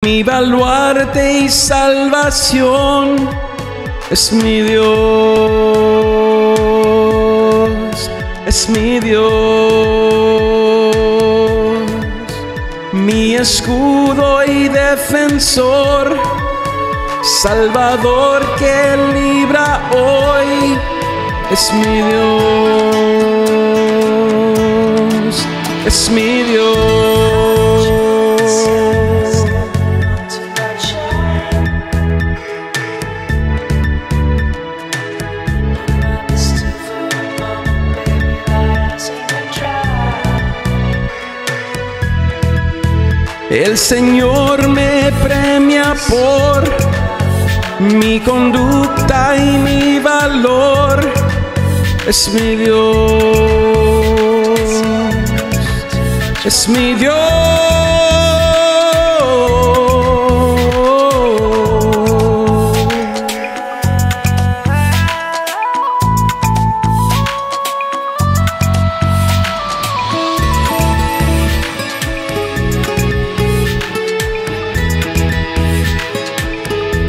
Mi baluarte y salvación es mi Dios, es mi Dios, mi escudo y defensor, Salvador que libra hoy, es mi Dios, es mi Dios. El Señor me premia por mi conducta y mi valor, es mi Dios, es mi Dios.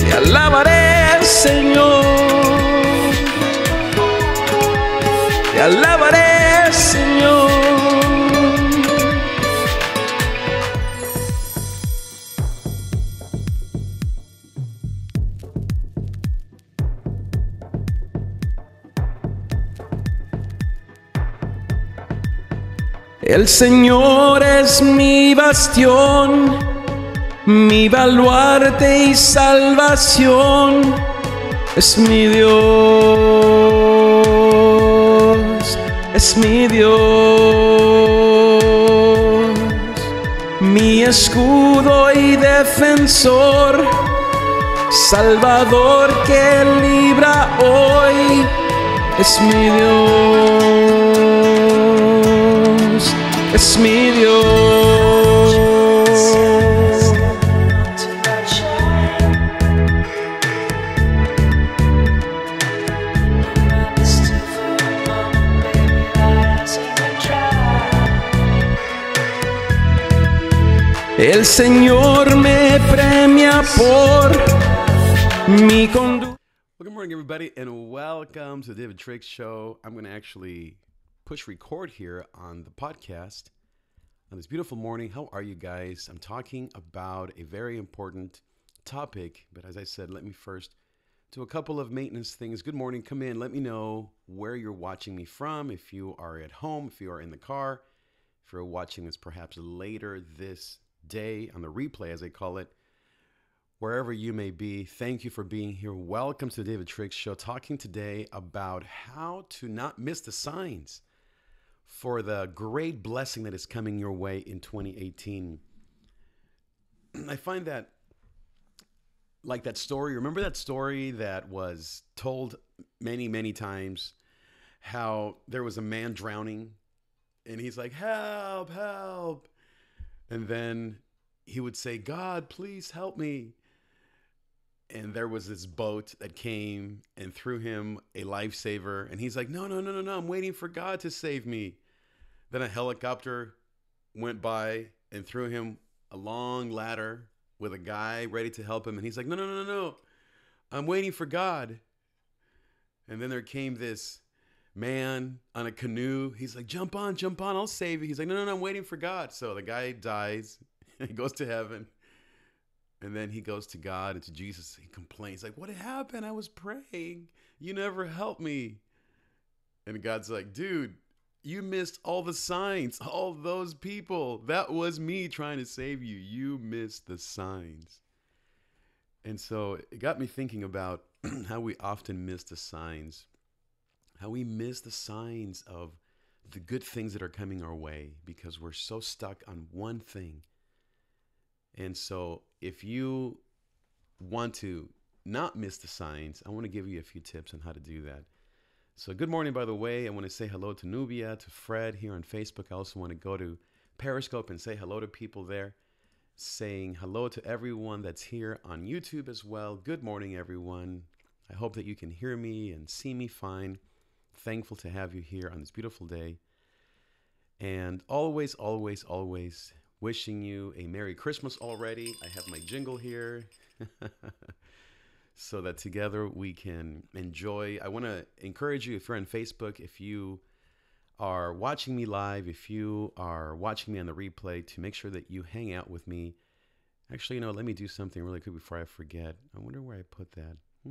Te alabaré, Señor, te alabaré, Señor. El Señor es mi bastión, mi baluarte y salvación, es mi Dios, es mi Dios, mi escudo y defensor, Salvador que libra hoy, es mi Dios, es mi Dios. El Señor me premia por mi conducta. Well, good morning, everybody, and welcome to the David Trig Show. I'm going to actually push record here on the podcast on this beautiful morning. How are you guys? I'm talking about a very important topic, but as I said, let me first do a couple of maintenance things. Good morning. Come in. Let me know where you're watching me from. If you are at home, if you are in the car, if you're watching this perhaps later this day on the replay, as they call it, wherever you may be, thank you for being here. Welcome to the David Trig Show, talking today about how to not miss the signs for the great blessing that is coming your way in 2018. I find that, like that story, remember that story that was told many, many times, how there was a man drowning and he's like, help, help. And then he would say, God, please help me. And there was this boat that came and threw him a lifesaver. And he's like, no, no, no, no, no, I'm waiting for God to save me. Then a helicopter went by and threw him a long ladder with a guy ready to help him. And he's like, no, no, no, no, no, I'm waiting for God. And then there came this man on a canoe. He's like, jump on, I'll save you. He's like, no, no, no, I'm waiting for God. So the guy dies. He goes to heaven. And then he goes to God and to Jesus. He complains like, what happened? I was praying. You never helped me. And God's like, dude, you missed all the signs, all those people. That was me trying to save you. You missed the signs. And so it got me thinking about how we often miss the signs, how we miss the signs of the good things that are coming our way because we're so stuck on one thing. And so if you want to not miss the signs, I want to give you a few tips on how to do that. So good morning, by the way. I want to say hello to Nubia, to Fred here on Facebook. I also want to go to Periscope and say hello to people there. Saying hello to everyone that's here on YouTube as well. Good morning, everyone. I hope that you can hear me and see me fine. Thankful to have you here on this beautiful day. And always, always, always Wishing you a Merry Christmas already. I have my jingle here so that together we can enjoy. I want to encourage you, if you're on Facebook, if you are watching me live, if you are watching me on the replay, to make sure that you hang out with me. Actually, let me do something really quick before I forget. I wonder where I put that. I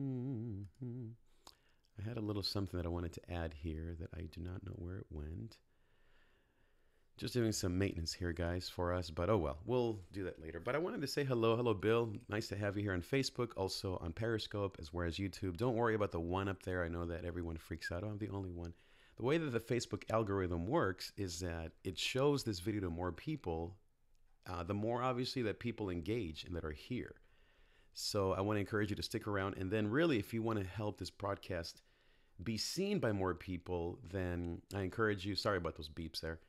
had a little something that I wanted to add here that I do not know where it went. Just doing some maintenance here, guys, for us. But oh well, we'll do that later. But I wanted to say hello. Hello, Bill. Nice to have you here on Facebook, also on Periscope, as well as YouTube. Don't worry about the one up there. I know that everyone freaks out. I'm the only one. The way that the Facebook algorithm works is that it shows this video to more people, the more obviously that people engage and that are here. So I want to encourage you to stick around. And then really, if you want to help this broadcast be seen by more people, then I encourage you, sorry about those beeps there.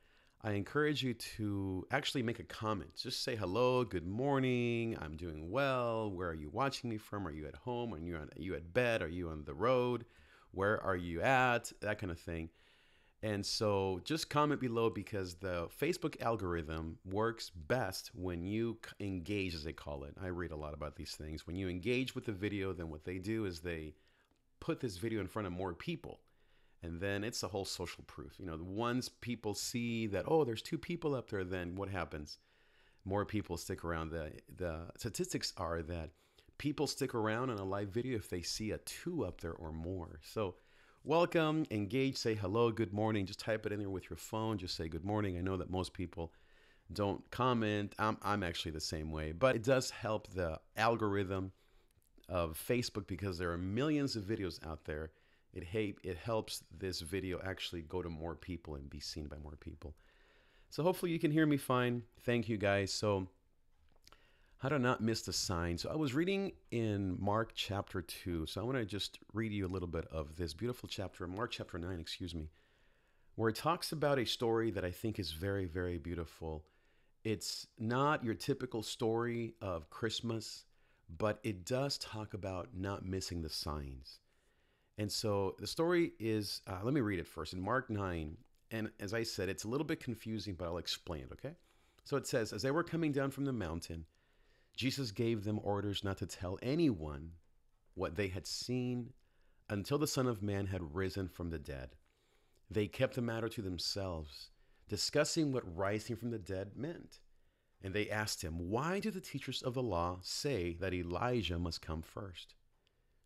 I encourage you to actually make a comment. Just say hello, good morning, I'm doing well. Where are you watching me from? Are you at home? Are you at bed? Are you on the road? Where are you at? That kind of thing. And so just comment below, because the Facebook algorithm works best when you engage, as they call it. I read a lot about these things. When you engage with the video, then what they do is they put this video in front of more people. And then it's a whole social proof. Once people see that, oh, there's 2 people up there, then what happens? More people stick around. The statistics are that people stick around in a live video if they see a 2 up there or more. So welcome, engage, say hello, good morning. Just type it in there with your phone. Just say good morning. I know that most people don't comment. I'm actually the same way. But it does help the algorithm of Facebook, because there are millions of videos out there. It helps this video actually go to more people and be seen by more people. So hopefully you can hear me fine. Thank you, guys. So how to not miss the sign. So I was reading in Mark chapter 2. So I want to just read you a little bit of this beautiful chapter, Mark chapter 9, where it talks about a story that I think is very, very beautiful. It's not your typical story of Christmas, but it does talk about not missing the signs. And so the story is, let me read it first, in Mark 9. And as I said, it's a little bit confusing, but I'll explain it, okay? So it says, as they were coming down from the mountain, Jesus gave them orders not to tell anyone what they had seen until the Son of Man had risen from the dead. They kept the matter to themselves, discussing what rising from the dead meant. And they asked him, why do the teachers of the law say that Elijah must come first?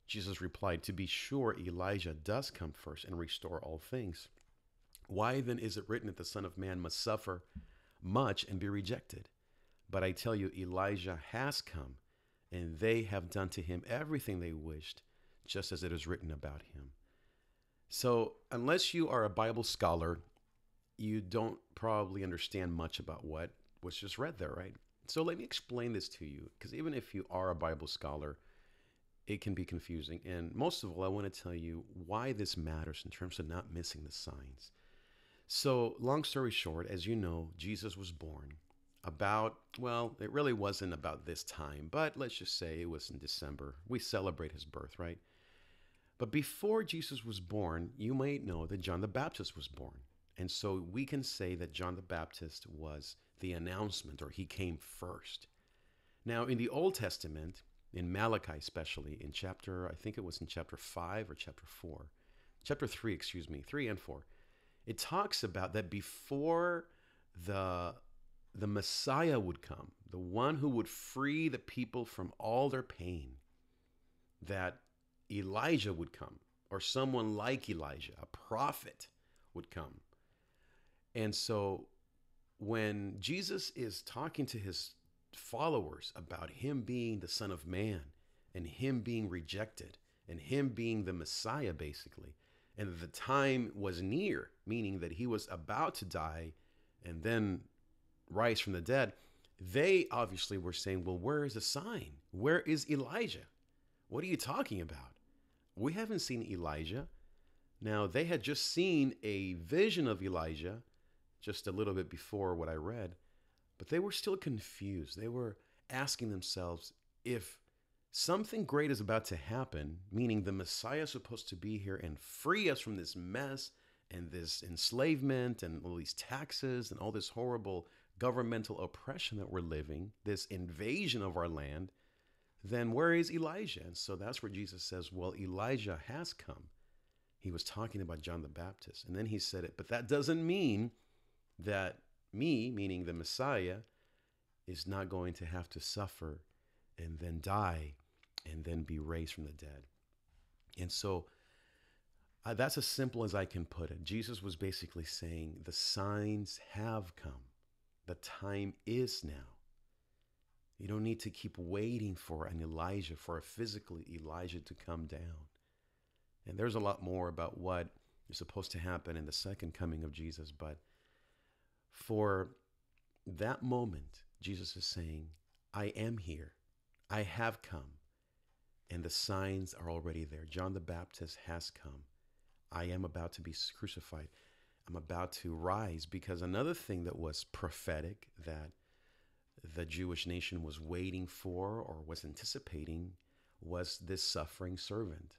Jesus replied, to be sure, Elijah does come first and restore all things. Why then is it written that the Son of Man must suffer much and be rejected? But I tell you, Elijah has come, and they have done to him everything they wished, just as it is written about him. So unless you are a Bible scholar, you don't probably understand much about what was just read there, right? So let me explain this to you, because even if you are a Bible scholar, it can be confusing. And most of all, I want to tell you why this matters in terms of not missing the signs. So long story short, as you know, Jesus was born about, well, it really wasn't about this time, but let's just say it was in December. We celebrate his birth, right? But before Jesus was born, you might know that John the Baptist was born. And so we can say that John the Baptist was the announcement, or he came first. Now, in the Old Testament, in Malachi especially, in chapter, I think it was in chapter 5 or chapter 4, chapter 3, 3 and 4, it talks about that before the Messiah would come, the one who would free the people from all their pain, that Elijah would come, or someone like Elijah, a prophet, would come. And so when Jesus is talking to his followers about him being the Son of Man and him being rejected and him being the Messiah, basically, and the time was near, meaning that he was about to die and then rise from the dead, they obviously were saying, well, where is the sign? Where is Elijah? What are you talking about? We haven't seen Elijah. Now, they had just seen a vision of Elijah just a little bit before what I read, but they were still confused. They were asking themselves, if something great is about to happen, meaning the Messiah is supposed to be here and free us from this mess and this enslavement and all these taxes and all this horrible governmental oppression that we're living, this invasion of our land, then where is Elijah? And so that's where Jesus says, well, Elijah has come. He was talking about John the Baptist. And then he said it, but that doesn't mean that me, meaning the Messiah, is not going to have to suffer and then die and then be raised from the dead. And so that's as simple as I can put it. Jesus was basically saying the signs have come. The time is now. You don't need to keep waiting for an Elijah, for a physical Elijah to come down. And there's a lot more about what is supposed to happen in the second coming of Jesus. But for that moment, Jesus is saying, I am here. I have come. And the signs are already there. John the Baptist has come. I am about to be crucified. I'm about to rise, because another thing that was prophetic that the Jewish nation was waiting for or was anticipating was this suffering servant.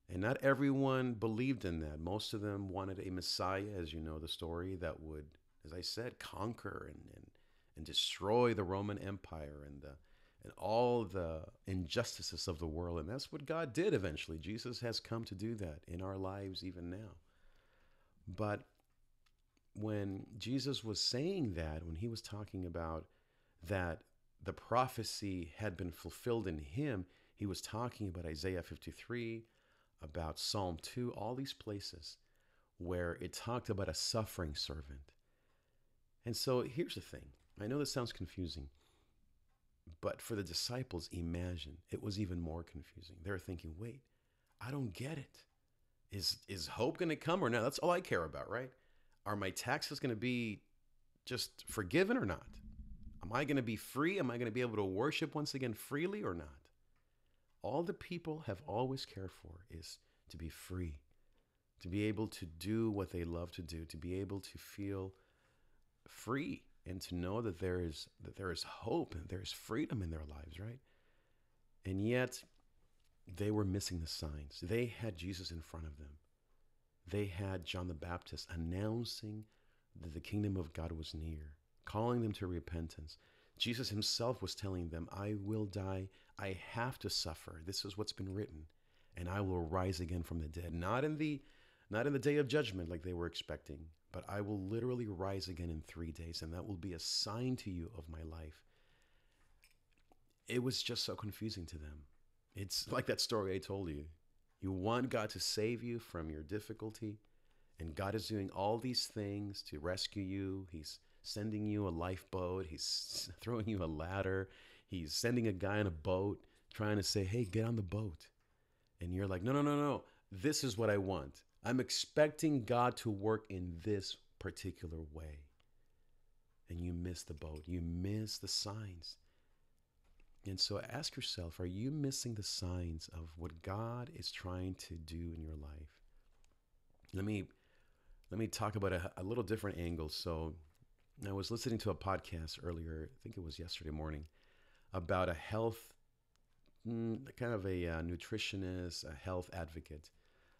And not everyone believed in that. Most of them wanted a Messiah, as you know the story, that would, as I said, conquer and destroy the Roman Empire and all the injustices of the world. And that's what God did eventually. Jesus has come to do that in our lives even now. But when Jesus was saying that, when he was talking about that the prophecy had been fulfilled in him, he was talking about Isaiah 53, about Psalm 2, all these places where it talked about a suffering servant. And so here's the thing. I know this sounds confusing, but for the disciples, imagine, it was even more confusing. They're thinking, wait, I don't get it. Is hope going to come or not? That's all I care about, right? Are my taxes going to be just forgiven or not? Am I going to be free? Am I going to be able to worship once again freely or not? All the people have always cared for is to be free, to be able to do what they love to do, to be able to feel free and to know that there is hope and there is freedom in their lives, right? And yet they were missing the signs. They had Jesus in front of them. They had John the Baptist announcing that the kingdom of God was near, calling them to repentance. Jesus himself was telling them, I will die. I have to suffer. This is what's been written. And I will rise again from the dead. Not in the day of judgment like they were expecting, but I will literally rise again in 3 days. And that will be a sign to you of my life. It was just so confusing to them. It's like that story I told you. You want God to save you from your difficulty, and God is doing all these things to rescue you. He's sending you a lifeboat. He's throwing you a ladder. He's sending a guy on a boat trying to say, hey, get on the boat. And you're like, no. This is what I want. I'm expecting God to work in this particular way. And you miss the boat. You miss the signs. And so ask yourself, are you missing the signs of what God is trying to do in your life? Let me talk about a little different angle. So I was listening to a podcast earlier, I think it was yesterday morning, about a health, kind of a nutritionist, a health advocate,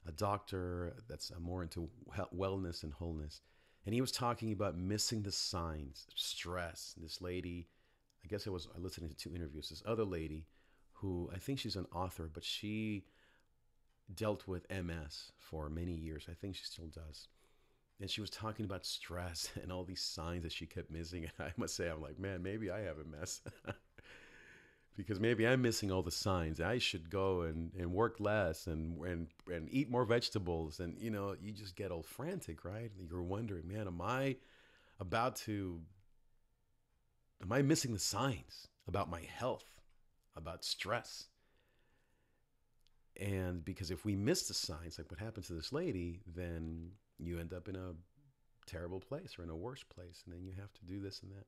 a doctor that's more into wellness and wholeness. And he was talking about missing the signs, stress. This lady, I listening to 2 interviews. This other lady who, I think she's an author, but she dealt with MS for many years. I think she still does. And she was talking about stress and all these signs that she kept missing. And I must say, I'm like, man, maybe I have MS. Because maybe I'm missing all the signs. I should go and work less and eat more vegetables. And, you just get all frantic, right? You're wondering, man, am I missing the signs about my health, about stress? And because if we miss the signs, like what happened to this lady, then you end up in a terrible place or in a worse place. And then you have to do this and that.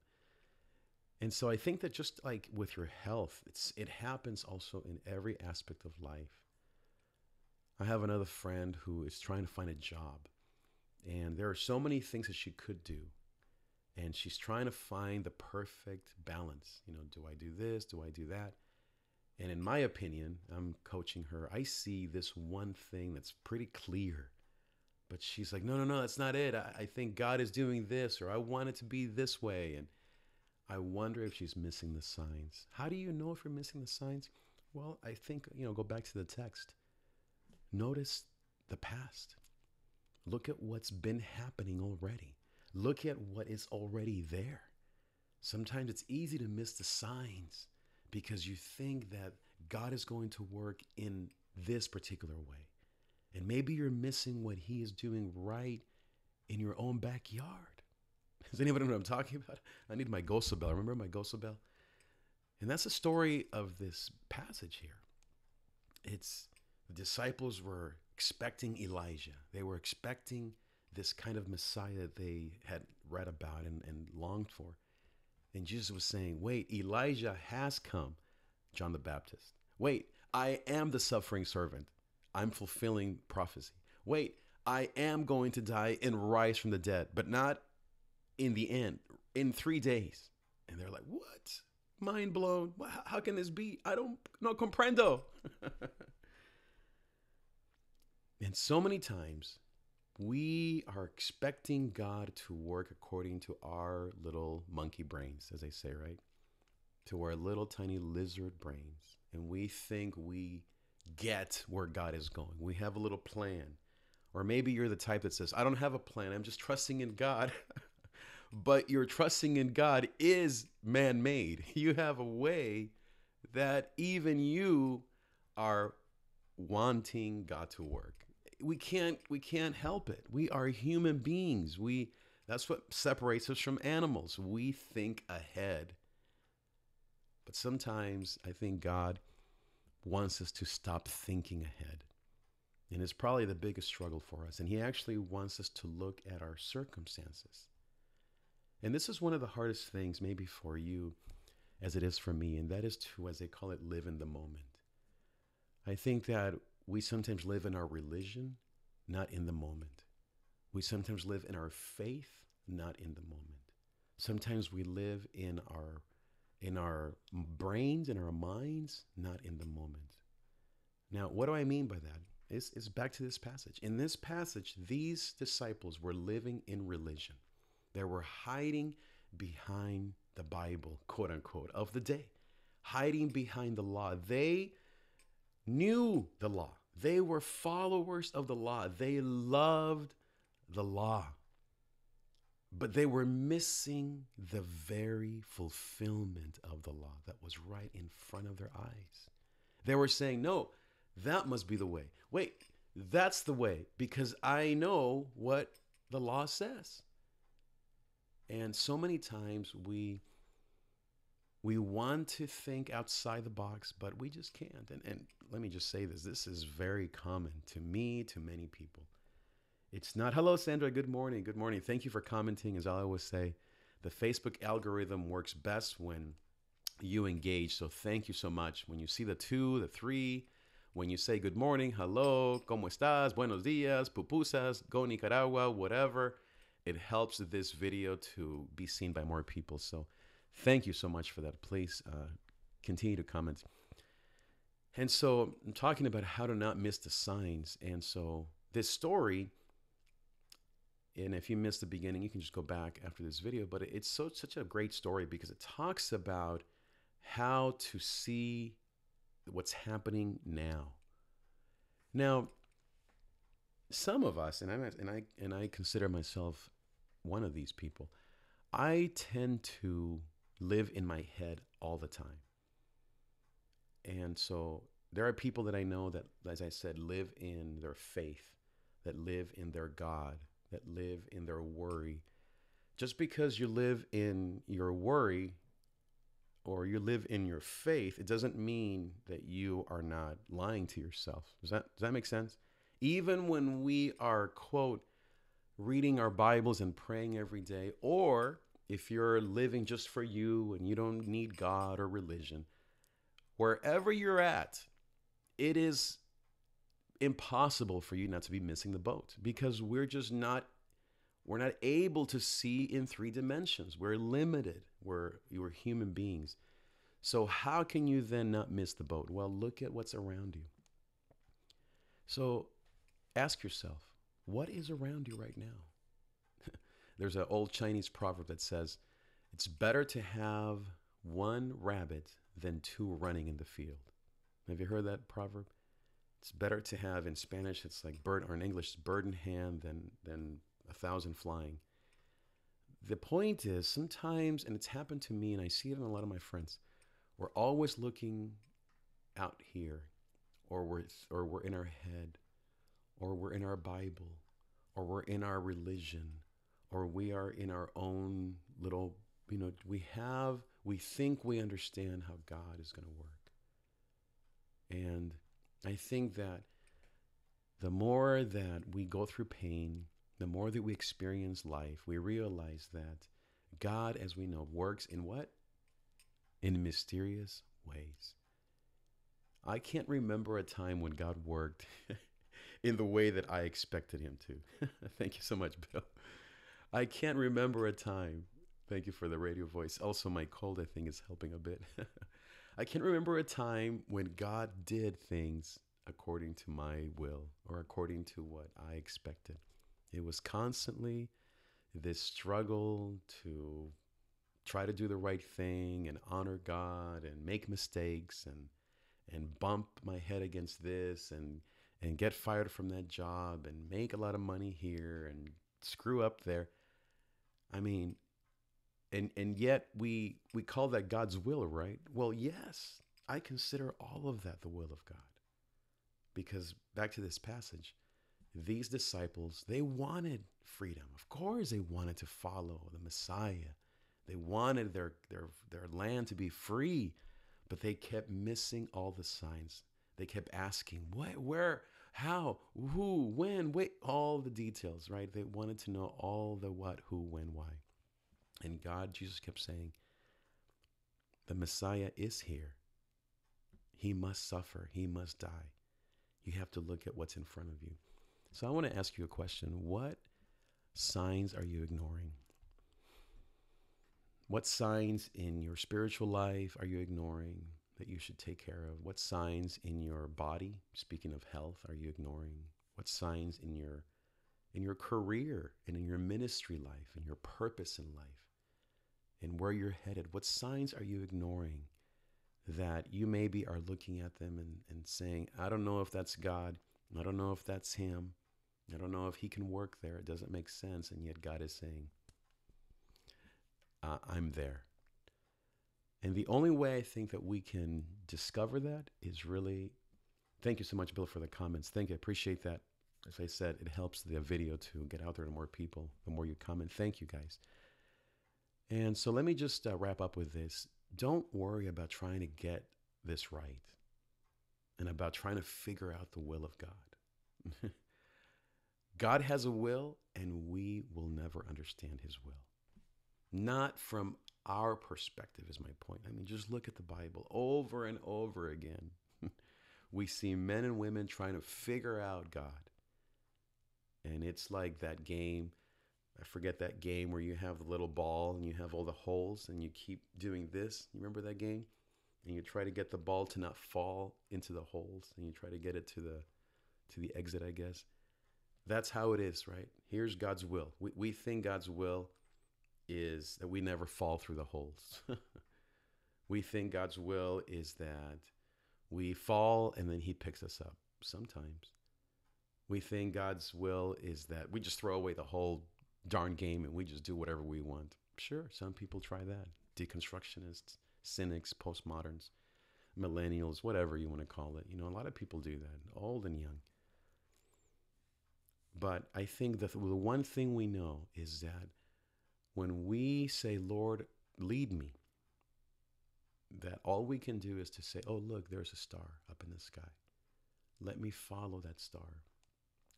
And so I think that just like with your health, it happens also in every aspect of life. I have another friend who is trying to find a job. And there are so many things that she could do. And she's trying to find the perfect balance. Do I do this? Do I do that? And in my opinion, I'm coaching her. I see this one thing that's pretty clear. But she's like, no, that's not it. I think God is doing this, or I want it to be this way. I wonder if she's missing the signs. How do you know if you're missing the signs? Well, I think, go back to the text. Notice the past. Look at what's been happening already. Look at what is already there. Sometimes it's easy to miss the signs because you think that God is going to work in this particular way. And maybe you're missing what he is doing right in your own backyard. Does anybody know what I'm talking about? I need my GOZO bell. Remember my GOZO bell? And that's the story of this passage here. It's the disciples were expecting Elijah. They were expecting this kind of Messiah that they had read about and longed for. And Jesus was saying, wait, Elijah has come, John the Baptist. Wait, I am the suffering servant. I'm fulfilling prophecy. Wait, I am going to die and rise from the dead, but not in the end, in 3 days. And they're like, what? Mind blown. How can this be? I don't no comprendo. And so many times we are expecting God to work according to our little monkey brains, as they say, right? To our little tiny lizard brains. And we think we get where God is going. We have a little plan. Or maybe you're the type that says, I don't have a plan. I'm just trusting in God. But your trusting in God is man-made. You have a way that even you are wanting God to work. We can't help it. We are human beings. That's what separates us from animals. We think ahead. But sometimes I think God wants us to stop thinking ahead. And it's probably the biggest struggle for us. And he actually wants us to look at our circumstances. And this is one of the hardest things maybe for you as it is for me, and that is to, as they call it, live in the moment. I think that we sometimes live in our religion, not in the moment. We sometimes live in our faith, not in the moment. Sometimes we live in our brains, in our minds, not in the moment. Now, what do I mean by that? It's back to this passage. In this passage, these disciples were living in religion. They were hiding behind the Bible, quote unquote, of the day, hiding behind the law. They knew the law. They were followers of the law. They loved the law. But they were missing the very fulfillment of the law that was right in front of their eyes. They were saying, no, that must be the way. Wait, that's the way because I know what the law says. And so many times we want to think outside the box, but we just can't. And let me just say this. This is very common to me, to many people. It's not, hello, Sandra, good morning. Good morning. Thank you for commenting. As I always say, the Facebook algorithm works best when you engage. So thank you so much. When you see the 2, the 3, when you say good morning, hello, ¿cómo estás? Buenos días, pupusas, go Nicaragua, whatever. It helps this video to be seen by more people. So thank you so much for that. Please continue to comment. And so I'm talking about how to not miss the signs. And so this story, and if you missed the beginning, you can just go back after this video. But it's such a great story because it talks about how to see what's happening now. Now, some of us, and I consider myself one of these people, I tend to live in my head all the time. And so there are people that I know that, as I said, live in their faith, that live in their God, that live in their worry. Just because you live in your worry or you live in your faith, it doesn't mean that you are not lying to yourself. Does that make sense? Even when we are, quote, reading our Bibles and praying every day, or if you're living just for you and you don't need God or religion, wherever you're at, it is impossible for you not to be missing the boat because we're not able to see in 3 dimensions. We're limited. We're human beings. So how can you then not miss the boat? Well, look at what's around you. So ask yourself, what is around you right now? There's an old Chinese proverb that says, It's better to have one rabbit than two running in the field. Have you heard that proverb? It's better to have, in Spanish, it's like bird, or in English, it's bird in hand than 1,000 flying. The point is, sometimes, and it's happened to me, and I see it in a lot of my friends, we're always looking out here, or we're in our head, or we're in our Bible, or we're in our religion, or we are in our own little, we think we understand how God is going to work. And I think that the more that we go through pain, the more that we experience life, we realize that God, as we know, works in what? In mysterious ways. I can't remember a time when God worked in the way that I expected him to. Thank you so much, Bill. I can't remember a time. Thank you for the radio voice. Also, my cold, I think, is helping a bit. I can't remember a time when God did things according to my will or according to what I expected. It was constantly this struggle to try to do the right thing and honor God and make mistakes and bump my head against this and get fired from that job and make a lot of money here and screw up there. I mean, and yet we call that God's will, right? Well, yes, I consider all of that the will of God. Because back to this passage, these disciples, they wanted freedom. Of course, they wanted to follow the Messiah. They wanted their land to be free, but they kept missing all the signs. They kept asking, what, where, how, who, when, wait, all the details, right? They wanted to know all the what, who, when, why. And God, Jesus kept saying, the Messiah is here. He must suffer. He must die. You have to look at what's in front of you. So I want to ask you a question. What signs are you ignoring? What signs in your spiritual life are you ignoring that you should take care of? What signs in your body, speaking of health, are you ignoring? What signs in your career and in your ministry life and your purpose in life and where you're headed? What signs are you ignoring that you maybe are looking at them and saying, I don't know if that's God. I don't know if that's him. I don't know if he can work there. It doesn't make sense. And yet God is saying, I'm there. And the only way I think that we can discover that is really, thank you so much, Bill, for the comments. Thank you. I appreciate that. As I said, it helps the video to get out there to more people, the more you comment. Thank you, guys. And so let me just wrap up with this. Don't worry about trying to get this right and about trying to figure out the will of God. God has a will, and we will never understand his will. Not from our perspective is my point. I mean, just look at the Bible over and over again. We see men and women trying to figure out God. And it's like that game. I forget that game where you have the little ball and you have all the holes and you keep doing this. You remember that game? And you try to get the ball to not fall into the holes and you try to get it to the exit, I guess. That's how it is, right? Here's God's will. We think God's will is that we never fall through the holes. We think God's will is that we fall and then he picks us up sometimes. We think God's will is that we just throw away the whole darn game and we just do whatever we want. Sure, some people try that. Deconstructionists, cynics, postmoderns, millennials, whatever you want to call it. You know, a lot of people do that, old and young. But I think that the one thing we know is that when we say, Lord, lead me, that all we can do is to say, oh, look, there's a star up in the sky. Let me follow that star.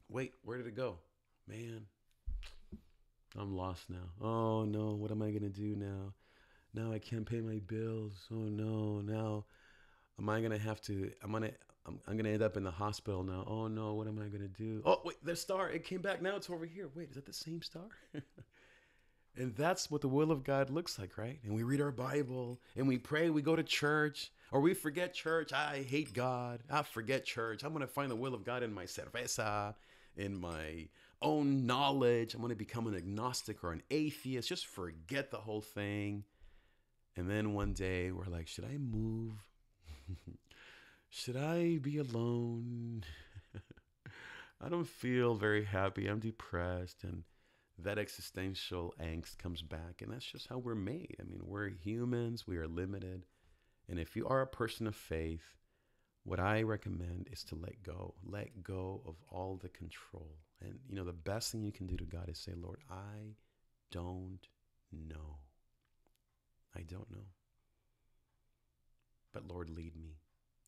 Wait, where did it go? Man, I'm lost now. Oh, no, what am I going to do now? Now I can't pay my bills. Oh, no, now am I going to have to, I'm going to end up in the hospital now. Oh, no, what am I going to do? Oh, wait, the star, it came back. Now it's over here. Wait, is that the same star? And that's what the will of God looks like, right? And we read our Bible and we pray, we go to church, or we forget church. I hate God. I forget church. I'm going to find the will of God in my cerveza, in my own knowledge. I'm going to become an agnostic or an atheist. Just forget the whole thing. And then one day we're like, should I move? Should I be alone? I don't feel very happy. I'm depressed. And that existential angst comes back. And that's just how we're made. I mean, we're humans. We are limited. And if you are a person of faith, what I recommend is to let go. Let go of all the control. And, the best thing you can do to God is say, Lord, I don't know. I don't know. But Lord, lead me.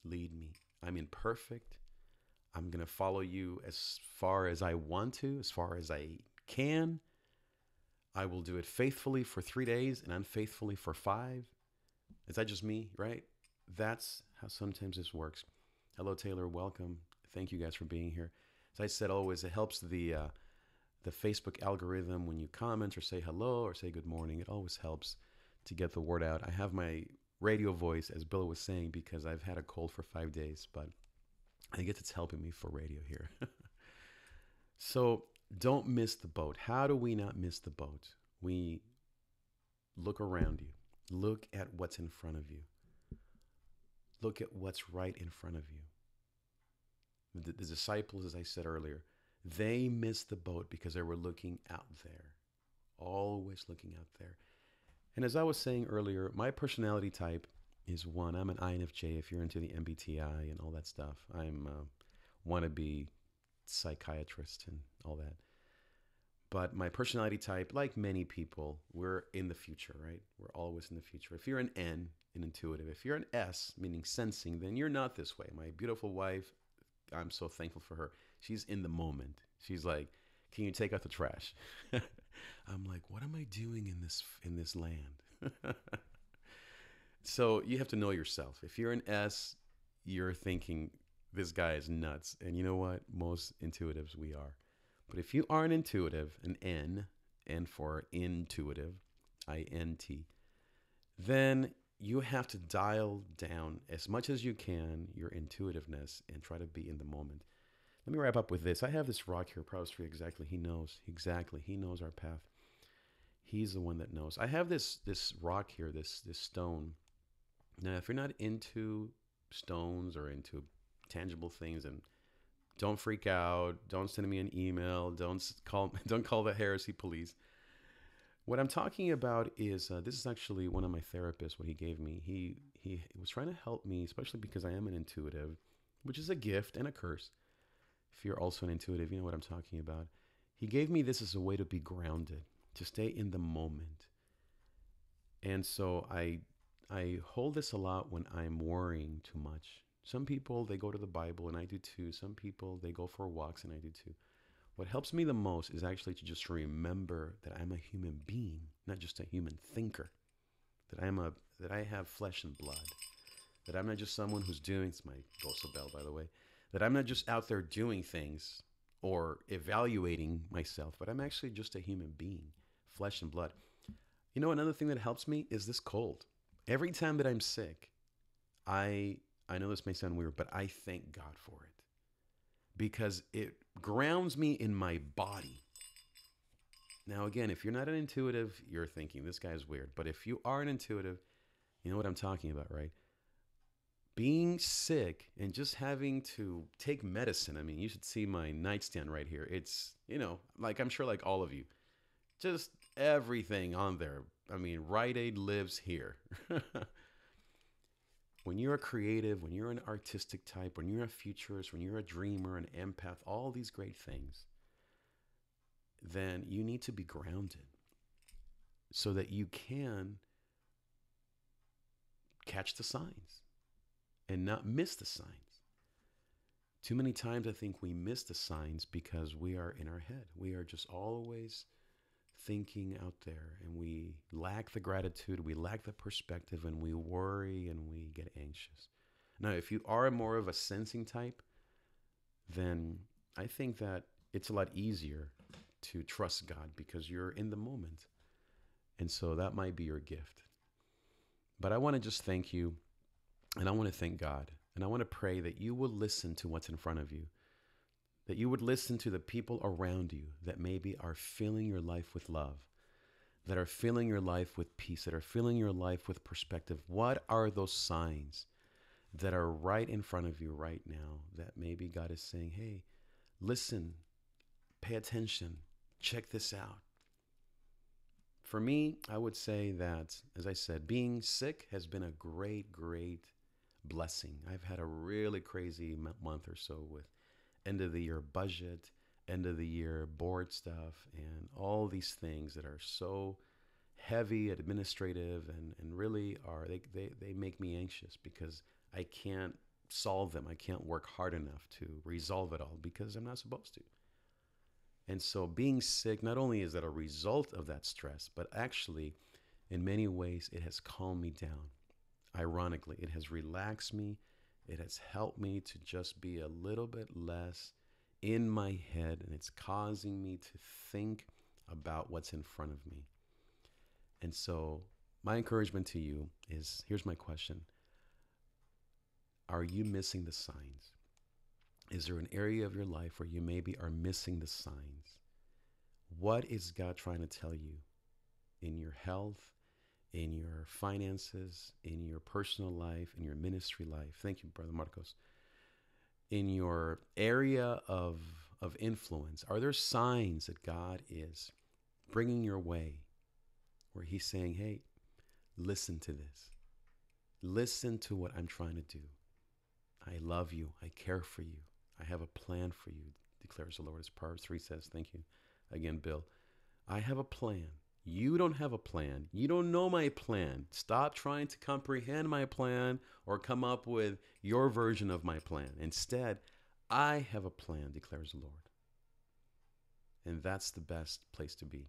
Lead me. I'm imperfect. I'm going to follow you as far as I want to, as far as I can. I will do it faithfully for 3 days and unfaithfully for 5. Is that just me, right? That's how sometimes this works. Hello, Taylor. Welcome. Thank you guys for being here. As I said, always, it helps the Facebook algorithm when you comment or say hello or say good morning. It always helps to get the word out. I have my radio voice, as Bill was saying, because I've had a cold for 5 days, but I guess it's helping me for radio here. So don't miss the boat. How do we not miss the boat? We look around you. Look at what's in front of you. Look at what's right in front of you. The disciples, as I said earlier, they missed the boat because they were looking out there, always looking out there. And as I was saying earlier, my personality type is 1. I'm an INFJ if you're into the MBTI and all that stuff. I'm a wannabe psychiatrist and all that. But my personality type, like many people, we're in the future, right? We're always in the future. If you're an N, an intuitive, if you're an S, meaning sensing, then you're not this way. My beautiful wife, I'm so thankful for her. She's in the moment. She's like, can you take out the trash? I'm like, what am I doing in this land? So you have to know yourself. If you're an S, you're thinking, this guy is nuts. And you know what? Most intuitives, we are. But if you are an intuitive, an N for intuitive, I-N-T, then you have to dial down as much as you can your intuitiveness and try to be in the moment. Let me wrap up with this. I have this rock here, Proverbs 3, exactly. He knows. Exactly. He knows our path. He's the one that knows. I have this rock here, this stone. Now, if you're not into stones or into tangible things, and don't freak out. Don't send me an email. Don't call the heresy police. What I'm talking about is this is actually one of my therapists. What he gave me, he was trying to help me, especially because I am an intuitive, which is a gift and a curse. If you're also an intuitive, you know what I'm talking about. He gave me this as a way to be grounded, to stay in the moment. And so I hold this a lot when I'm worrying too much. Some people, they go to the Bible, and I do too. Some people, they go for walks, and I do too. What helps me the most is actually to just remember that I'm a human being, not just a human thinker. That I have flesh and blood. That I'm not just someone who's doing, it's my Gozo bell, by the way. That I'm not just out there doing things or evaluating myself, but I'm actually just a human being, flesh and blood. You know, another thing that helps me is this cold. Every time that I'm sick, I know this may sound weird, but I thank God for it because it grounds me in my body. Now, again, if you're not an intuitive, you're thinking this guy's weird. But if you are an intuitive, you know what I'm talking about, right? Being sick and just having to take medicine. I mean, you should see my nightstand right here. It's, like I'm sure like all of you, just everything on there. I mean, Rite Aid lives here. When you're a creative, when you're an artistic type, when you're a futurist, when you're a dreamer, an empath, all these great things, then you need to be grounded so that you can catch the signs and not miss the signs. Too many times I think we miss the signs because we are in our head. We are just always thinking out there, and we lack the gratitude, we lack the perspective, and we worry and we get anxious. Now, if you are more of a sensing type, then I think that it's a lot easier to trust God because you're in the moment. And so that might be your gift. But I want to just thank you, and I want to thank God, and I want to pray that you will listen to what's in front of you. that you would listen to the people around you that maybe are filling your life with love, that are filling your life with peace, that are filling your life with perspective. What are those signs that are right in front of you right now that maybe God is saying, hey, listen, pay attention, check this out? For me, I would say that, as I said, being sick has been a great, great blessing. I've had a really crazy month or so with end of the year budget, end of the year board stuff, and all these things that are so heavy, administrative, and really are, they make me anxious because I can't solve them. I can't work hard enough to resolve it all because I'm not supposed to. And so being sick, not only is that a result of that stress, but actually in many ways it has calmed me down. Ironically, it has relaxed me. It has helped me to just be a little bit less in my head, and it's causing me to think about what's in front of me. And so my encouragement to you is, here's my question. Are you missing the signs? Is there an area of your life where you maybe are missing the signs? What is God trying to tell you in your health, in your finances, in your personal life, in your ministry life? Thank you, Brother Marcos. In your area of influence, are there signs that God is bringing your way where he's saying, hey, listen to this. Listen to what I'm trying to do. I love you. I care for you. I have a plan for you, declares the Lord, as Proverbs 3 says. Thank you again, Bill. I have a plan. You don't have a plan. You don't know my plan. Stop trying to comprehend my plan or come up with your version of my plan. Instead, I have a plan, declares the Lord. And that's the best place to be.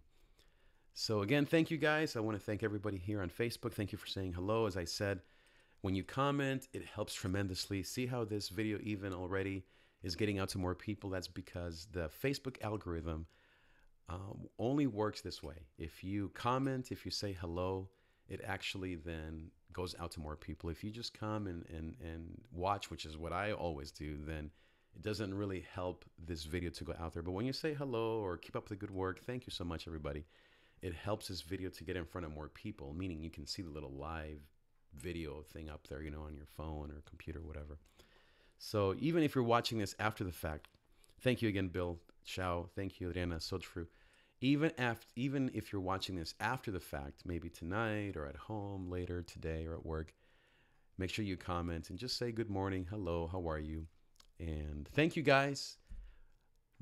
So again, thank you guys. I want to thank everybody here on Facebook. Thank you for saying hello. As I said, when you comment, it helps tremendously. See how this video even already is getting out to more people? That's because the Facebook algorithm only works this way. If you comment, if you say hello, it actually then goes out to more people. If you just come and watch, which is what I always do, then it doesn't really help this video to go out there. But when you say hello or keep up the good work, thank you so much, everybody. It helps this video to get in front of more people, meaning you can see the little live video thing up there, on your phone or computer, whatever. So even if you're watching this after the fact, thank you again, Bill, Xiao, thank you, Adriana, so true. Even if you're watching this after the fact, maybe tonight or at home, later today or at work, make sure you comment and just say good morning, hello, how are you? And thank you guys.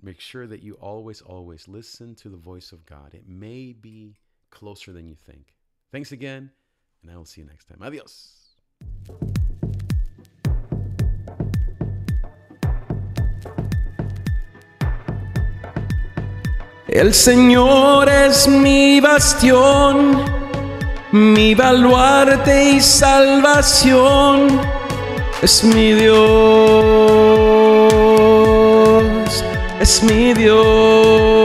Make sure that you always listen to the voice of God. It may be closer than you think. Thanks again, and I will see you next time. Adios. El Señor es mi bastión, mi baluarte y salvación, es mi Dios, es mi Dios.